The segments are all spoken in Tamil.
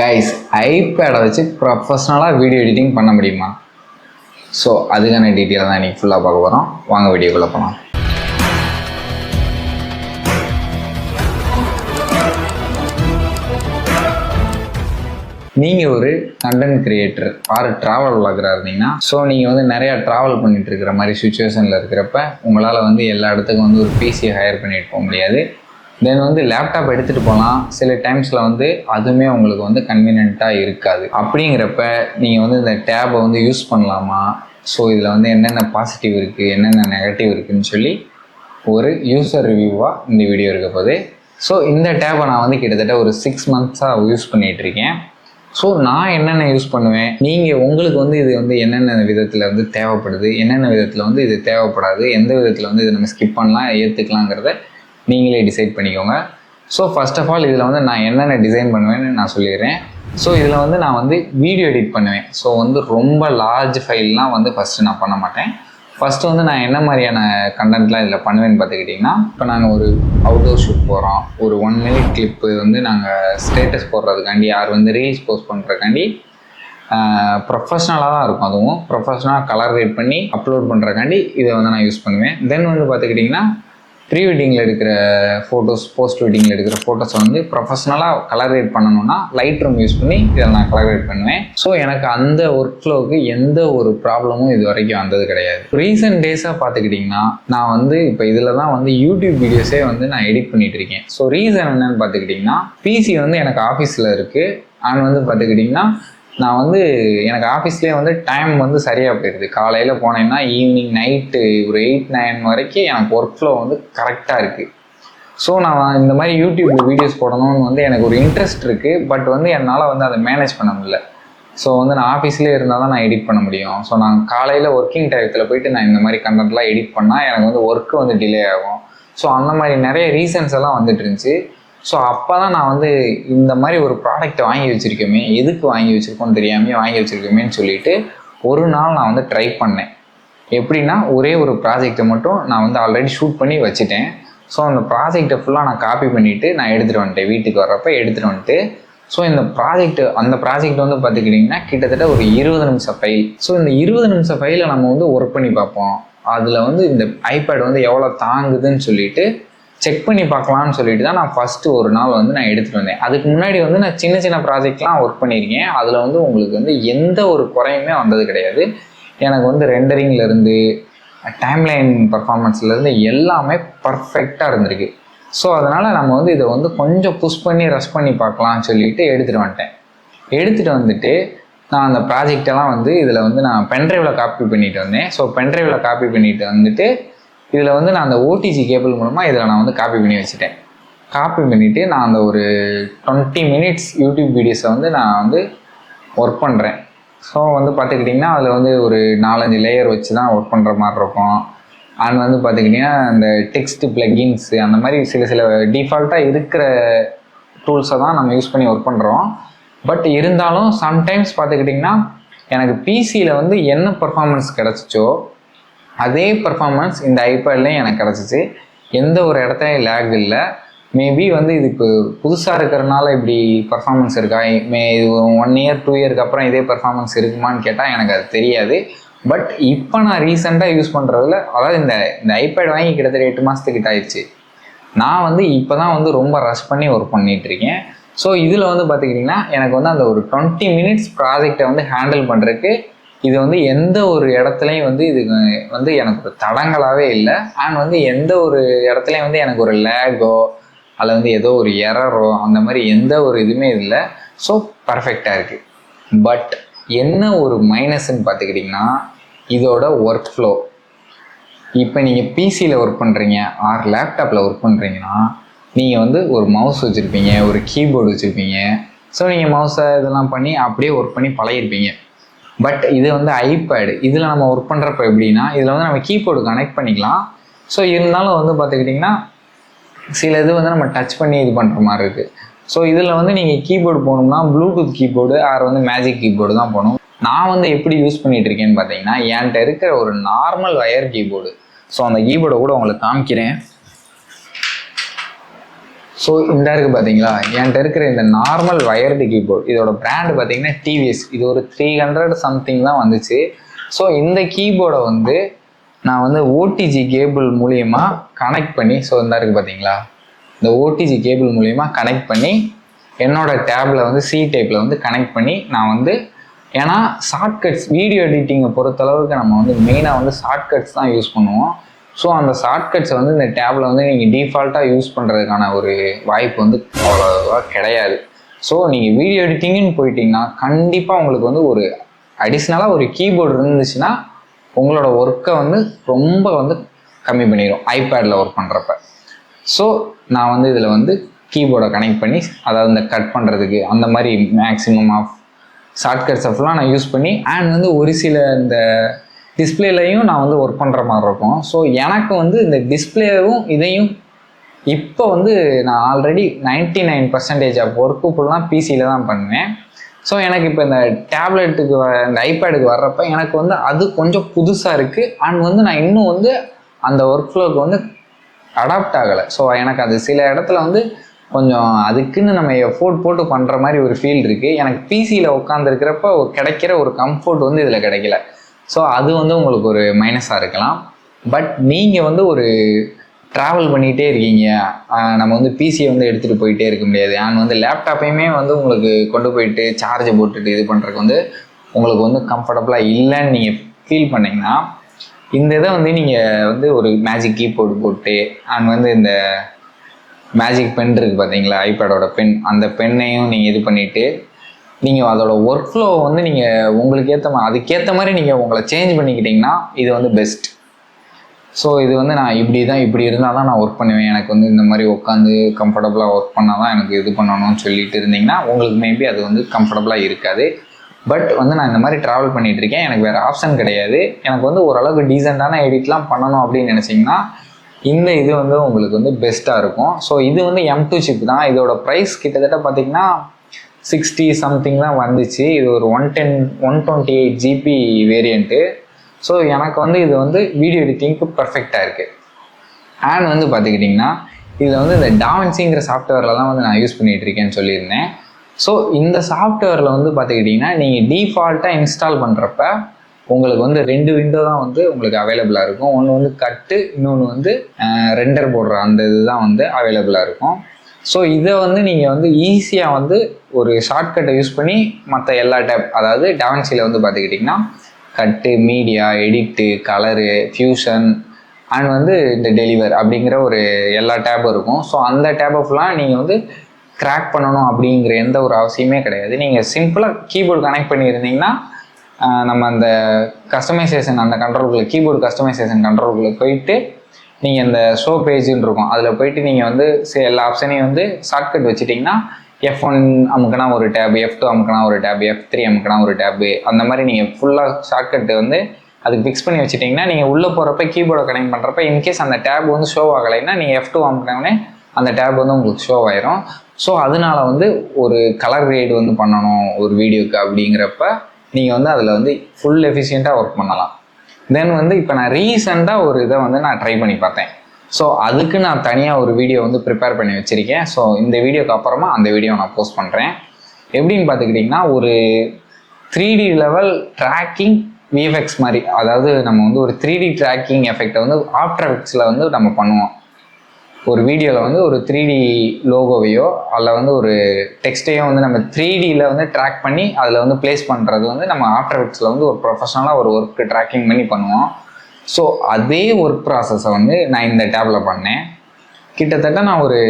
கைஸ், ஐபேடை வச்சு ப்ரொஃபஷ்னலாக வீடியோ எடிட்டிங் பண்ண முடியுமா? ஸோ அதுக்கான டீட்டெயில் தான் இன்றைக்கி ஃபுல்லாக பார்க்க போகிறோம். வாங்க வீடியோக்குள்ளே போகலாம். நீங்கள் ஒரு கண்டென்ட் கிரியேட்டர் ஆர் ட்ராவல் விளாகராக இருந்தீங்கன்னா, ஸோ நீங்கள் வந்து நிறையா ட்ராவல் பண்ணிகிட்டு இருக்கிற மாதிரி சுச்சுவேஷனில் இருக்கிறப்ப உங்களால் வந்து எல்லா இடத்துக்கும் வந்து ஒரு பிசியை ஹையர் பண்ணிட்டு போக முடியாது. தென் வந்து லேப்டாப் எடுத்துகிட்டு போகலாம். சில டைம்ஸில் வந்து அதுவுமே உங்களுக்கு வந்து கன்வீனியண்ட்டாக இருக்காது. அப்படிங்கிறப்ப நீங்கள் வந்து இந்த டேபை வந்து யூஸ் பண்ணலாமா, ஸோ இதில் வந்து என்னென்ன பாசிட்டிவ் இருக்குது, என்னென்ன நெகட்டிவ் இருக்குதுன்னு சொல்லி ஒரு யூசர் ரிவ்யூவாக இந்த வீடியோ இருக்க போகுது. ஸோ இந்த டேபை நான் வந்து கிட்டத்தட்ட ஒரு 6 months யூஸ் பண்ணிகிட்ருக்கேன். ஸோ நான் என்னென்ன யூஸ் பண்ணுவேன், நீங்கள் உங்களுக்கு வந்து இது வந்து என்னென்ன விதத்தில் வந்து தேவைப்படுது, என்னென்ன விதத்தில் வந்து இது தேவைப்படாது, எந்த விதத்தில் வந்து இதை நம்ம ஸ்கிப் பண்ணலாம் ஏற்றுக்கலாங்கிறத நீங்களே டிசைட் பண்ணிக்கோங்க. ஸோ ஃபர்ஸ்ட் ஆஃப் ஆல் இதில் வந்து நான் என்னென்ன டிசைன் பண்ணுவேன்னு நான் சொல்லிடுறேன். ஸோ இதில் வந்து நான் வந்து வீடியோ எடிட் பண்ணுவேன். ஸோ வந்து ரொம்ப லார்ஜ் ஃபைல்லாம் வந்து ஃபஸ்ட்டு நான் பண்ண மாட்டேன். ஃபஸ்ட்டு வந்து நான் என்ன மாதிரியான கண்டென்ட்லாம் இதில் பண்ணுவேன்னு பார்த்துக்கிட்டிங்கன்னா, இப்போ நாங்கள் ஒரு அவுட்டோர் ஷூட் போகிறோம், ஒரு 1 minute கிளிப்பு வந்து நாங்கள் ஸ்டேட்டஸ் போடுறதுக்காண்டி, யார் வந்து ரீல்ஸ் போஸ்ட் பண்ணுறதுக்காண்டி ப்ரொஃபஷ்னலாக தான் இருக்கும். அதுவும் ப்ரொஃபஷ்னலாக கலர் ரேட் பண்ணி அப்லோட் பண்ணுறதுக்காண்டி இதை வந்து நான் யூஸ் பண்ணுவேன். தென் வந்து பார்த்துக்கிட்டிங்கன்னா, ப்ரீ வெட்டிங்கில் எடுக்கிற ஃபோட்டோஸ், போஸ்ட் வெட்டிங்கில் எடுக்கிற ஃபோட்டோஸை வந்து ப்ரொஃபஷ்னலாக கலர் ரேட் பண்ணணும்னா லைட் ரூம் யூஸ் பண்ணி இதில் நான் கலர் ரேட் பண்ணுவேன். ஸோ எனக்கு அந்த ஒர்க் ஃப்ளோவுக்கு எந்த ஒரு ப்ராப்ளமும் இது வரைக்கும் வந்தது கிடையாது. ரீசெண்ட் டேஸாக பார்த்துக்கிட்டிங்கன்னா, நான் வந்து இப்போ இதில் தான் வந்து யூடியூப் வீடியோஸே வந்து நான் எடிட் பண்ணிகிட்டு இருக்கேன். ஸோ ரீசன் என்னென்னு பார்த்துக்கிட்டிங்கன்னா, பிசி வந்து எனக்கு ஆஃபீஸில் இருக்குது. அண்ட் வந்து பார்த்துக்கிட்டிங்கன்னா, நான் வந்து எனக்கு ஆஃபீஸ்லேயே வந்து டைம் வந்து சரியாக போயிடுது. காலையில் போனேன்னா ஈவினிங் நைட்டு ஒரு 8-9 வரைக்கும் எனக்கு ஒர்க் ஃப்ளோ வந்து கரெக்டாக இருக்குது. ஸோ நான் இந்த மாதிரி யூடியூப்பில் வீடியோஸ் போடணும்னு வந்து எனக்கு ஒரு இன்ட்ரெஸ்ட் இருக்குது. பட் வந்து என்னால் வந்து அதை மேனேஜ் பண்ண முடியல. ஸோ வந்து நான் ஆஃபீஸ்லேயே இருந்தால் தான் நான் எடிட் பண்ண முடியும். ஸோ நான் காலையில் ஒர்க்கிங் டயத்தில் போயிட்டு நான் இந்த மாதிரி கண்டென்ட்லாம் எடிட் பண்ணால் எனக்கு வந்து ஒர்க்கு வந்து டிலே ஆகும். ஸோ அந்த மாதிரி நிறைய ரீசன்ஸ் எல்லாம் வந்துட்டு இருந்துச்சு. ஸோ அப்போ தான் நான் வந்து இந்த மாதிரி ஒரு ப்ராடக்ட்டை வாங்கி வச்சுருக்கோமே, எதுக்கு வாங்கி வச்சுருக்கோன்னு தெரியாமல் வாங்கி வச்சுருக்கோமேன்னு சொல்லிட்டு ஒரு நாள் நான் வந்து ட்ரை பண்ணேன். எப்படின்னா, ஒரே ஒரு ப்ராஜெக்டை மட்டும் நான் வந்து ஆல்ரெடி ஷூட் பண்ணி வச்சுட்டேன். ஸோ அந்த ப்ராஜெக்டை ஃபுல்லாக நான் காப்பி பண்ணிவிட்டு நான் எடுத்துகிட்டு வந்துட்டேன். வீட்டுக்கு வர்றப்போ எடுத்துகிட்டு வந்துட்டு, ஸோ அந்த ப்ராஜெக்ட் வந்து பார்த்துக்கிட்டிங்கன்னா கிட்டத்தட்ட ஒரு 20 நிமிஷம் ஃபைல். ஸோ இந்த 20 நிமிஷம் ஃபைலை நம்ம வந்து ஒர்க் பண்ணி பார்ப்போம். அதில் வந்து இந்த ஐபேட் வந்து எவ்வளோ தாங்குதுன்னு சொல்லிட்டு செக் பண்ணி பார்க்கலான்னு சொல்லிட்டு தான் நான் ஃபஸ்ட்டு ஒரு நாள் வந்து நான் எடுத்துகிட்டு வந்தேன். அதுக்கு முன்னாடி வந்து நான் சின்ன சின்ன ப்ராஜெக்ட்லாம் ஒர்க் பண்ணியிருக்கேன். அதில் வந்து உங்களுக்கு வந்து எந்த ஒரு குறையுமே வந்தது கிடையாது. எனக்கு வந்து ரெண்டரிங்லேருந்து டைம்லைன் பர்ஃபார்மன்ஸ்லேருந்து எல்லாமே பர்ஃபெக்டாக இருந்திருக்கு. ஸோ அதனால் நம்ம வந்து இதை வந்து கொஞ்சம் புஷ் பண்ணி ரஷ் பண்ணி பார்க்கலான்னு சொல்லிட்டு எடுத்துகிட்டு வந்துட்டேன். எடுத்துகிட்டு வந்துட்டு நான் அந்த ப்ராஜெக்டெல்லாம் வந்து இதில் வந்து நான் பென்ட்ரைவில் காப்பி பண்ணிட்டு வந்தேன். ஸோ பென்ட்ரைவில் காப்பி பண்ணிட்டு வந்துட்டு இதில் வந்து நான் அந்த ஓடிஜி கேபிள் மூலமாக இதில் நான் வந்து காப்பி பண்ணி வச்சுட்டேன். காப்பி பண்ணிவிட்டு நான் அந்த ஒரு 20 minutes யூடியூப் வீடியோஸை வந்து நான் வந்து ஒர்க் பண்ணுறேன். ஸோ வந்து பார்த்துக்கிட்டிங்கன்னா, அதில் வந்து ஒரு 4-5 லேயர் வச்சு தான் ஒர்க் பண்ணுற மாதிரி இருக்கும். அண்ட் வந்து பார்த்துக்கிட்டிங்கன்னா, இந்த டெக்ஸ்ட் பிளகின்ஸு அந்த மாதிரி சில டிஃபால்ட்டாக இருக்கிற டூல்ஸை தான் நம்ம யூஸ் பண்ணி ஒர்க் பண்ணுறோம். பட் இருந்தாலும் சம்டைம்ஸ் பார்த்துக்கிட்டிங்கன்னா, எனக்கு பிசியில் வந்து என்ன பர்ஃபார்மன்ஸ் கிடச்சிச்சோ அதே பர்ஃபார்மன்ஸ் இந்த ஐபேட்லேயும் எனக்கு கிடச்சிச்சு. எந்த ஒரு இடத்துலையும் லேக் இல்லை. மேபி வந்து இது இப்போ புதுசாக இருக்கிறனால இப்படி பர்ஃபார்மன்ஸ் இருக்கா, இது 1 year 2 yearக்கு அப்புறம் இதே பர்ஃபார்மன்ஸ் இருக்குமான்னு கேட்டால் எனக்கு அது தெரியாது. பட் இப்போ நான் ரீசெண்டாக யூஸ் பண்ணுறதுல, அதாவது இந்த ஐபேட் வாங்கி கிட்டத்தட்ட 8 மாதத்துக்கிட்ட ஆயிடுச்சு. நான் வந்து இப்போ தான் வந்து ரொம்ப ரஷ் பண்ணி ஒர்க் பண்ணிகிட்ருக்கேன். ஸோ இதில் வந்து பார்த்துக்கிட்டிங்கன்னா, எனக்கு வந்து அந்த ஒரு 20 minutes ப்ராஜெக்டை வந்து ஹேண்டில் பண்ணுறதுக்கு இது வந்து எந்த ஒரு இடத்துலையும் வந்து இது வந்து எனக்கு ஒரு தடங்களாகவே இல்லை. அண்ட் வந்து எந்த ஒரு இடத்துலையும் வந்து எனக்கு ஒரு லேகோ அல்லது வந்து ஏதோ ஒரு எரரோ அந்த மாதிரி எந்த ஒரு இதுவுமே இல்லை. ஸோ பர்ஃபெக்டாக இருக்குது. பட் என்ன ஒரு மைனஸ்ன்னு பார்த்துக்கிட்டிங்கன்னா, இதோட ஒர்க் ஃப்ளோ. இப்போ நீங்கள் பிசியில் ஒர்க் பண்ணுறீங்க ஆர் லேப்டாப்பில் ஒர்க் பண்ணுறீங்கன்னா, நீங்கள் வந்து ஒரு மவுஸ் வச்சுருப்பீங்க, ஒரு கீபோர்டு வச்சுருப்பீங்க. ஸோ நீங்கள் மவுஸை இதெல்லாம் பண்ணி அப்படியே ஒர்க் பண்ணி பழகிருப்பீங்க. பட் இது வந்து ஐபேடு, இதில் நம்ம ஒர்க் பண்ணுறப்ப எப்படின்னா, இதில் வந்து நம்ம கீபோர்டு கனெக்ட் பண்ணிக்கலாம். ஸோ இருந்தாலும் வந்து பார்த்துக்கிட்டிங்கன்னா, சில இது வந்து நம்ம டச் பண்ணி இது பண்ணுற மாதிரி இருக்குது. ஸோ இதில் வந்து நீங்கள் கீபோர்டு போகணும்னா ப்ளூடூத் கீபோர்டு ஆர் வந்து மேஜிக் கீபோர்டு தான் போகணும். நான் வந்து எப்படி யூஸ் பண்ணிகிட்டு இருக்கேன்னு பார்த்தீங்கன்னா, என்கிட்ட இருக்கிற ஒரு நார்மல் வயர் கீபோர்டு. ஸோ அந்த கீபோர்டை கூட உங்களுக்கு காமிக்கிறேன். ஸோ இந்த இருக்குது பார்த்தீங்களா, என்கிட்ட இருக்கிற இந்த நார்மல் வயர்டு கீபோர்டு, இதோட பிராண்டு பார்த்தீங்கன்னா டிவிஎஸ். இது ஒரு 300 சம்திங் தான் வந்துச்சு. ஸோ இந்த கீபோர்டை வந்து நான் வந்து ஓடிஜி கேபிள் மூலியமாக கனெக்ட் பண்ணி, ஸோ இந்த இருக்குது பார்த்தீங்களா, இந்த ஓடிஜி கேபிள் மூலியமாக கனெக்ட் பண்ணி என்னோடய டேப்பில் வந்து சி டைப்பில் வந்து கனெக்ட் பண்ணி நான் வந்து, ஏன்னா ஷார்ட்கட்ஸ் வீடியோ எடிட்டிங்கை பொறுத்தளவுக்கு நம்ம வந்து மெயினாக வந்து ஷார்ட்கட்ஸ் தான் யூஸ் பண்ணுவோம். ஸோ அந்த ஷார்ட்கட்ஸை வந்து இந்த டேப்பில் வந்து நீங்கள் டிஃபால்ட்டாக யூஸ் பண்ணுறதுக்கான ஒரு வாய்ப்பு வந்து அவ்வளோவா கிடையாது. ஸோ நீங்கள் வீடியோ எடிட்டிங்குன்னு போயிட்டீங்கன்னா கண்டிப்பாக உங்களுக்கு வந்து ஒரு அடிஷ்னலாக ஒரு கீபோர்டு இருந்துச்சுன்னா உங்களோட ஒர்க்கை வந்து ரொம்ப வந்து கம்மி பண்ணிடும் ஐபேடில் ஒர்க் பண்ணுறப்ப. ஸோ நான் வந்து இதில் வந்து கீபோர்டை கனெக்ட் பண்ணி, அதாவது இந்த கட் பண்ணுறதுக்கு அந்த மாதிரி மேக்ஸிமம் ஆஃப் ஷார்ட்கட்ஸை ஃபுல்லாக நான் யூஸ் பண்ணி, அண்ட் வந்து ஒரு சில இந்த டிஸ்பிளேலையும் நான் வந்து ஒர்க் பண்ணுற மாதிரி இருக்கும். ஸோ எனக்கு வந்து இந்த டிஸ்பிளேவும் இதையும் இப்போ வந்து நான் ஆல்ரெடி 99% ஆஃப் ஒர்க்கு ஃபுல்லாக பிசியில் தான் பண்ணுவேன். ஸோ எனக்கு இப்போ இந்த டேப்லெட்டுக்கு இந்த ஐபேடுக்கு வர்றப்ப எனக்கு வந்து அது கொஞ்சம் புதுசாக இருக்குது. அண்ட் வந்து நான் இன்னும் வந்து அந்த ஒர்க் ஃப்ளோக்கு வந்து அடாப்ட் ஆகலை. ஸோ எனக்கு அது சில இடத்துல வந்து கொஞ்சம் அதுக்குன்னு நம்ம எஃபோர்ட் போட்டு பண்ணுற மாதிரி ஒரு ஃபீல் இருக்குது. எனக்கு பிசியில் உட்காந்துருக்கிறப்ப கிடைக்கிற ஒரு கம்ஃபர்ட் வந்து இதில் கிடைக்கல. ஸோ அது வந்து உங்களுக்கு ஒரு மைனஸாக இருக்கலாம். பட் நீங்கள் வந்து ஒரு ட்ராவல் பண்ணிகிட்டே இருக்கீங்க, நம்ம வந்து பிசியை வந்து எடுத்துகிட்டு போயிட்டே இருக்க முடியாது. அண்ட் வந்து லேப்டாப்பையுமே வந்து உங்களுக்கு கொண்டு போயிட்டு சார்ஜை போட்டுட்டு இது பண்ணுறதுக்கு வந்து உங்களுக்கு வந்து கம்ஃபர்டபுளாக இல்லைன்னு நீங்கள் ஃபீல் பண்ணிங்கன்னா, இந்த இதை வந்து நீங்கள் வந்து ஒரு மேஜிக் கீபோர்டு போட்டு, அண்ட் வந்து இந்த மேஜிக் பென் இருக்குது பார்த்தீங்களா, ஐபேடோட பென், அந்த பென்னையும் நீங்கள் இது பண்ணிவிட்டு நீங்கள் அதோட ஒர்க் ஃப்ளோ வந்து நீங்கள் உங்களுக்கு அதுக்கேற்ற மாதிரி நீங்கள் உங்களை சேஞ்ச் பண்ணிக்கிட்டிங்கன்னா இது வந்து பெஸ்ட். ஸோ இது வந்து நான் இப்படி இருந்தால் தான் நான் ஒர்க் பண்ணுவேன், எனக்கு வந்து இந்த மாதிரி உட்காந்து கம்ஃபர்டபுளாக ஒர்க் பண்ணால் தான் எனக்கு இது பண்ணணும்னு சொல்லிட்டு இருந்தீங்கன்னா உங்களுக்கு மேபி அது வந்து கம்ஃபர்டபுளாக இருக்காது. பட் வந்து நான் இந்த மாதிரி ட்ராவல் பண்ணிகிட்டு இருக்கேன், எனக்கு வேறு ஆப்ஷன் கிடையாது, எனக்கு வந்து ஓரளவுக்கு டீசெண்டான எடிட்லாம் பண்ணணும் அப்படின்னு நினச்சிங்கன்னா இந்த இது வந்து உங்களுக்கு வந்து பெஸ்ட்டாக இருக்கும். ஸோ இது வந்து M2 சிப் தான். இதோட ப்ரைஸ் கிட்டத்தட்ட பார்த்திங்கன்னா 60 சம்திங் தான் வந்துச்சு. இது ஒரு 128 GB வேரியண்ட்டு. ஸோ எனக்கு வந்து இது வந்து வீடியோ எடிட்டிங்க்கு பர்ஃபெக்டாக இருக்குது. அண்ட் வந்து பார்த்துக்கிட்டிங்கன்னா இதில் வந்து இந்த டாவின்சிங்கிற சாஃப்ட்வேரில் தான் வந்து நான் யூஸ் பண்ணிகிட்டு இருக்கேன்னு சொல்லியிருந்தேன். ஸோ இந்த சாஃப்ட்வேரில் வந்து பார்த்துக்கிட்டிங்கன்னா நீங்கள் டிஃபால்ட்டாக இன்ஸ்டால் பண்ணுறப்ப உங்களுக்கு வந்து 2 விண்டோ தான் வந்து உங்களுக்கு அவைலபிளாக இருக்கும். ஒன்று வந்து கட்டு, இன்னொன்று வந்து ரெண்டர் போடுற அந்த இது தான் வந்து அவைலபிளாக இருக்கும். ஸோ இதை வந்து நீங்கள் வந்து ஈஸியாக வந்து ஒரு ஷார்ட்கட்டை யூஸ் பண்ணி மற்ற எல்லா டேப், அதாவது டாவின்சியில் வந்து பார்த்துக்கிட்டிங்கன்னா cut, media, edit, colour, fusion and வந்து இந்த டெலிவர் அப்படிங்கிற ஒரு எல்லா டேப்பும் இருக்கும். ஸோ அந்த டேப்பை ஃபுல்லாக நீங்கள் வந்து கிராக் பண்ணணும் அப்படிங்கிற எந்த ஒரு அவசியமே கிடையாது. நீங்கள் சிம்பிளாக கீபோர்டு கனெக்ட் பண்ணியிருந்தீங்கன்னா நம்ம அந்த கஸ்டமைசேஷன், அந்த கண்ட்ரோல்குள்ளே, கீபோர்டு கஸ்டமைசேஷன் கண்ட்ரோல்குள்ளே போயிட்டு நீங்கள் இந்த ஷோ பேஜுன்னு இருக்கும், அதில் போயிட்டு நீங்கள் வந்து எல்லா ஆப்ஷனையும் வந்து ஷார்ட்கட் வச்சுட்டிங்கன்னா F1 அமுக்குனா ஒரு டேபு, F2 அமுக்குனா ஒரு டேபு, F3 அமுக்குனா ஒரு டேபு, அந்த மாதிரி நீங்கள் ஃபுல்லாக ஷார்ட்கட்டு வந்து அதுக்கு ஃபிக்ஸ் பண்ணி வச்சுட்டிங்கன்னா நீங்கள் உள்ளே போகிறப்ப கீபோர்டை கனெக்ட் பண்ணுறப்ப இன்கேஸ் அந்த டேப் வந்து ஷோ ஆகலைன்னா நீங்கள் F2 அமுக்கினோடனே அந்த டேப் வந்து உங்களுக்கு ஷோ ஆயிரும். ஸோ அதனால வந்து ஒரு கலர் கிரேட் வந்து பண்ணணும் ஒரு வீடியோக்கு அப்படிங்கிறப்ப நீங்கள் வந்து அதில் வந்து ஃபுல் எஃபிஷியண்ட்டாக ஒர்க் பண்ணலாம். தென் வந்து இப்போ நான் ரீசெண்டாக ஒரு இதை வந்து நான் ட்ரை பண்ணி பார்த்தேன். ஸோ அதுக்கு நான் தனியாக ஒரு வீடியோ வந்து ப்ரிப்பேர் பண்ணி வச்சுருக்கேன். ஸோ இந்த வீடியோக்கு அப்புறமா அந்த வீடியோ நான் போஸ்ட் பண்ணுறேன். எப்படின்னு பார்த்துக்கிட்டிங்கன்னா ஒரு 3D லெவல் ட்ராக்கிங் விஎஃப்எக்ஸ் மாதிரி, அதாவது நம்ம வந்து ஒரு 3D ட்ராக்கிங் எஃபெக்டை வந்து ஆஃப்டர் எஃபெக்ட்ஸில் வந்து நம்ம பண்ணுவோம். ஒரு வீடியோவில் வந்து ஒரு 3D லோகோவையோ அல்ல வந்து ஒரு டெக்ஸ்ட்டையோ வந்து நம்ம 3Dயில் வந்து ட்ராக் பண்ணி அதில் வந்து ப்ளேஸ் பண்ணுறது வந்து நம்ம ஆஃப்டர் எஃபெக்ட்ஸில் வந்து ஒரு ப்ரொஃபஷனலாக ஒரு ஒர்க்கு ட்ராக்கிங் பண்ணி பண்ணுவோம். ஸோ அதே ஒர்க் ப்ராசஸை வந்து நான் இந்த டேப்பில் பண்ணேன். கிட்டத்தட்ட நான் ஒரு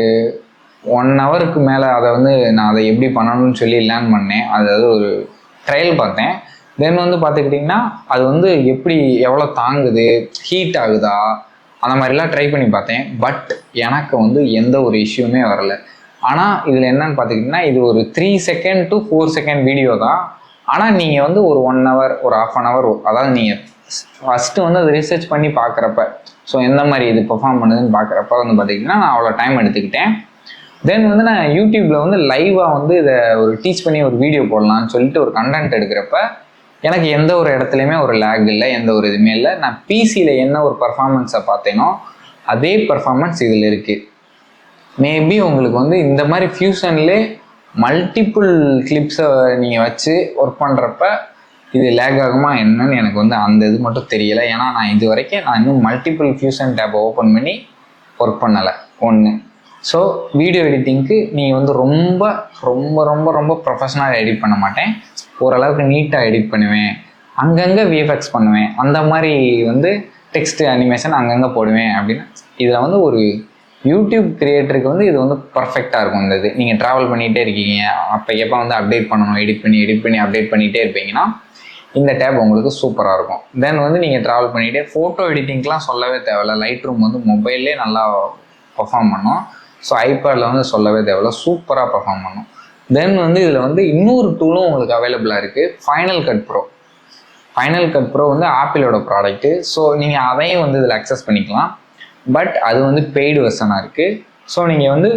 1 ஹவருக்கு மேலே அதை வந்து நான் அதை எப்படி பண்ணணும்னு சொல்லி லேர்ன் பண்ணேன். அதாவது ஒரு ட்ரையல் பார்த்தேன். தென் வந்து பார்த்துக்கிட்டிங்கன்னா அது வந்து எப்படி எவ்வளோ தாங்குது, ஹீட் ஆகுதா, அந்த மாதிரிலாம் ட்ரை பண்ணி பார்த்தேன். பட் எனக்கு வந்து எந்த ஒரு இஷ்யூமே வரலை. ஆனால் இதில் என்னன்னு பார்த்துக்கிட்டிங்கன்னா இது ஒரு 3 செகண்ட் to 4 செகண்ட் வீடியோ தான். ஆனால் நீங்கள் வந்து ஒரு 1 ஹவர், ஒரு 1/2 hour, அதாவது நீங்கள் ஃபஸ்ட்டு வந்து அதை ரிசர்ச் பண்ணி பார்க்குறப்ப, ஸோ எந்த மாதிரி இது பெர்ஃபார்ம் பண்ணுதுன்னு பார்க்குறப்ப வந்து பார்த்திங்கன்னா நான் அவ்வளோ டைம் எடுத்துக்கிட்டேன். தென் வந்து நான் யூடியூப்பில் வந்து லைவாக வந்து இதை ஒரு டீச் பண்ணி ஒரு வீடியோ போடலான்னு சொல்லிட்டு ஒரு கண்டென்ட் எடுக்கிறப்ப எனக்கு எந்த ஒரு இடத்துலையுமே ஒரு லேக் இல்லை, எந்த ஒரு இதுவுமே இல்லை. நான் பிசியில் என்ன ஒரு பர்ஃபார்மன்ஸை பார்த்தேனோ அதே பர்ஃபார்மன்ஸ் இதில் இருக்குது. மேபி உங்களுக்கு வந்து இந்த மாதிரி ஃபியூஷன்லே மல்டிப்புள் கிளிப்ஸை நீங்கள் வச்சு ஒர்க் பண்ணுறப்ப இது லேக் ஆகுமா என்னன்னு எனக்கு வந்து அந்த இது மட்டும் தெரியலை. ஏன்னா நான் இது வரைக்கும் நான் இன்னும் மல்டிப்புள் ஃபியூஷன் டேப்பை ஓப்பன் பண்ணி ஒர்க் பண்ணலை ஒன்று. ஸோ வீடியோ எடிட்டிங்க்கு நீங்கள் வந்து ரொம்ப ரொம்ப ரொம்ப ரொம்ப ப்ரொஃபஷ்னலாக எடிட் பண்ண மாட்டேன், ஓரளவுக்கு நீட்டாக எடிட் பண்ணுவேன், அங்கங்கே விஎஃப்எக்ஸ் பண்ணுவேன், அந்த மாதிரி வந்து டெக்ஸ்ட் அனிமேஷன் அங்கங்கே போடுவேன் அப்படின்னு. இதில் வந்து ஒரு யூடியூப் கிரியேட்டருக்கு வந்து இது வந்து பர்ஃபெக்டாக இருக்கும். இந்த இது நீங்கள் ட்ராவல் பண்ணிகிட்டே இருக்கீங்க, அப்போ எப்போ வந்து அப்டேட் பண்ணணும், எடிட் பண்ணி அப்டேட் பண்ணிகிட்டே இருப்பீங்கன்னா இந்த டேப் உங்களுக்கு சூப்பராக இருக்கும். தென் வந்து நீங்கள் ட்ராவல் பண்ணிகிட்டே ஃபோட்டோ எடிட்டிங்லாம் சொல்லவே தேவையில்ல, லைட் ரூம் வந்து மொபைல்லே நல்லா பர்ஃபார்ம் பண்ணும். ஸோ ஐபேடில் வந்து சொல்லவே தேவையில்ல, சூப்பராக பர்ஃபார்ம் பண்ணும். தென் வந்து இதில் வந்து இன்னொரு டூலும் உங்களுக்கு அவைலபிளாக இருக்குது, final cut bro. Final cut bro வந்து ஆப்பிளோட ப்ராடக்ட்டு. ஸோ நீங்கள் அதையும் வந்து இதில் அக்சஸ் பண்ணிக்கலாம். பட் அது வந்து பெய்டு வெர்ஷனாக இருக்குது. ஸோ நீங்கள் வந்து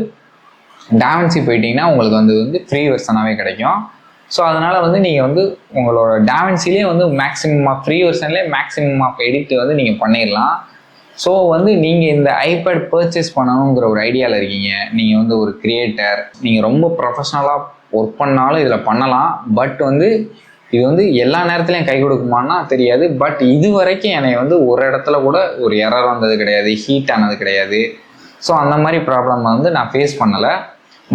டாவின்சி போயிட்டீங்கன்னா உங்களுக்கு வந்து ஃப்ரீ வெர்ஷனாகவே கிடைக்கும். ஸோ அதனால் வந்து நீங்கள் வந்து உங்களோட டாவின்சிலே வந்து மேக்ஸிமம் ஆஃப் ஃப்ரீ வெர்ஷன்லேயே மேக்ஸிமம் ஆஃப் எடிட் வந்து நீங்கள் பண்ணிடலாம். ஸோ வந்து நீங்கள் இந்த ஐபேட் பர்ச்சேஸ் பண்ணணுங்கிற ஒரு ஐடியாவில் இருக்கீங்க, நீங்கள் வந்து ஒரு கிரியேட்டர், நீங்கள் ரொம்ப ப்ரொஃபஷ்னலாக ஒர்க் பண்ணாலும் இதில் பண்ணலாம். பட் வந்து இது வந்து எல்லா நேரத்துலையும் கை கொடுக்குமான்னா தெரியாது. பட் இது வரைக்கும் என்னை வந்து ஒரு இடத்துல கூட ஒரு எரர் வந்தது கிடையாது, ஹீட் ஆனது கிடையாது. ஸோ அந்த மாதிரி ப்ராப்ளம் வந்து நான் ஃபேஸ் பண்ணலை.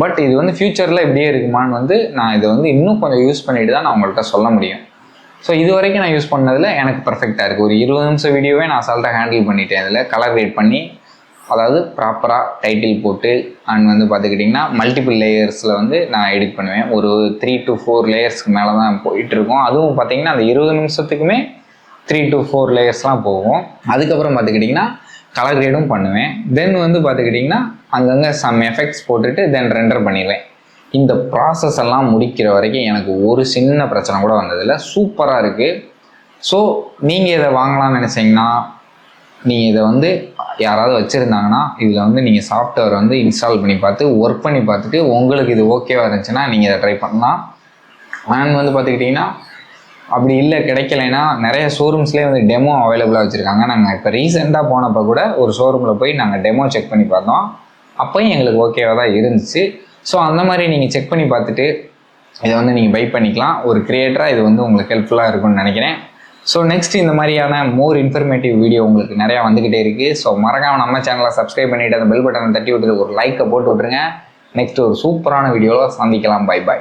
பட் இது வந்து ஃப்யூச்சரில் இப்படியே இருக்குமான்னு வந்து நான் இதை வந்து இன்னும் கொஞ்சம் யூஸ் பண்ணிட்டு தான் நான் உங்கள்கிட்ட சொல்ல முடியும். ஸோ இது வரைக்கும் நான் யூஸ் பண்ணதில் எனக்கு பர்ஃபெக்டாக இருக்குது. ஒரு 20 நிமிஷம் வீடியோவே நான் அசால்ட்டாக ஹேண்டில் பண்ணிட்டேன். இதில் கலர் கிரேட் பண்ணி, அதாவது ப்ராப்பராக டைட்டில் போட்டு அண்ட் வந்து பார்த்துக்கிட்டிங்கன்னா மல்டிபிள் லேயர்ஸில் வந்து நான் எடிட் பண்ணுவேன். ஒரு 3 to 4 லேயர்ஸ்க்கு மேலே தான் போயிட்டுருக்கோம். அதுவும் பார்த்திங்கன்னா அந்த 20 நிமிஷத்துக்குமே 3 to 4 லேயர்ஸ்லாம் போகும். அதுக்கப்புறம் பார்த்துக்கிட்டிங்கன்னா கலர் கிரேடும் பண்ணுவேன். தென் வந்து பார்த்துக்கிட்டிங்கன்னா அங்கங்கே சம் எஃபெக்ட்ஸ் போட்டுட்டு தென் ரெண்டர் பண்ணிடுவேன். இந்த ப்ராசஸ் எல்லாம் முடிக்கிற வரைக்கும் எனக்கு ஒரு சின்ன பிரச்சனை கூட வந்ததில்லை, சூப்பராக இருக்குது. ஸோ நீங்கள் இதை வாங்கலாம்னு நினச்சிங்கன்னா, நீங்கள் இதை வந்து யாராவது வச்சுருந்தாங்கன்னா இதில் வந்து நீங்கள் சாஃப்ட்வேர் வந்து இன்ஸ்டால் பண்ணி பார்த்து ஒர்க் பண்ணி பார்த்துட்டு உங்களுக்கு இது ஓகேவாக இருந்துச்சுன்னா நீங்கள் இதை ட்ரை பண்ணலாம். அண்ட் வந்து பார்த்துக்கிட்டிங்கன்னா அப்படி இல்லை கிடைக்கலைன்னா நிறைய ஷோரூம்ஸ்லேயே வந்து டெமோ அவைலபிளாக வச்சுருக்காங்க. நாங்கள் இப்போ ரீசெண்டாக போனப்போ கூட ஒரு ஷோரூமில் போய் நாங்கள் டெமோ செக் பண்ணி பார்த்தோம், அப்போயும் எங்களுக்கு ஓகேவாக தான் இருந்துச்சு. ஸோ அந்த மாதிரி நீங்கள் செக் பண்ணி பார்த்துட்டு இதை வந்து நீங்கள் பை பண்ணிக்கலாம். ஒரு கிரியேட்டராக இது வந்து உங்களுக்கு ஹெல்ப்ஃபுல்லாக இருக்கும்னு நினைக்கிறேன். ஸோ நெக்ஸ்ட் இந்த மாதிரியான மோர் இன்ஃபர்மேட்டிவ் வீடியோ உங்களுக்கு நிறையா வந்துக்கிட்டே இருக்குது. ஸோ மறக்காமல் நம்ம சேனலை சப்ஸ்கிரைப் பண்ணிவிட்டு அந்த பெல் பட்டனை தட்டி விட்டுட்டு ஒரு லைக்கை போட்டு விட்ருங்க. நெக்ஸ்ட் ஒரு சூப்பரான வீடியோவில் சந்திக்கலாம். Bye bye.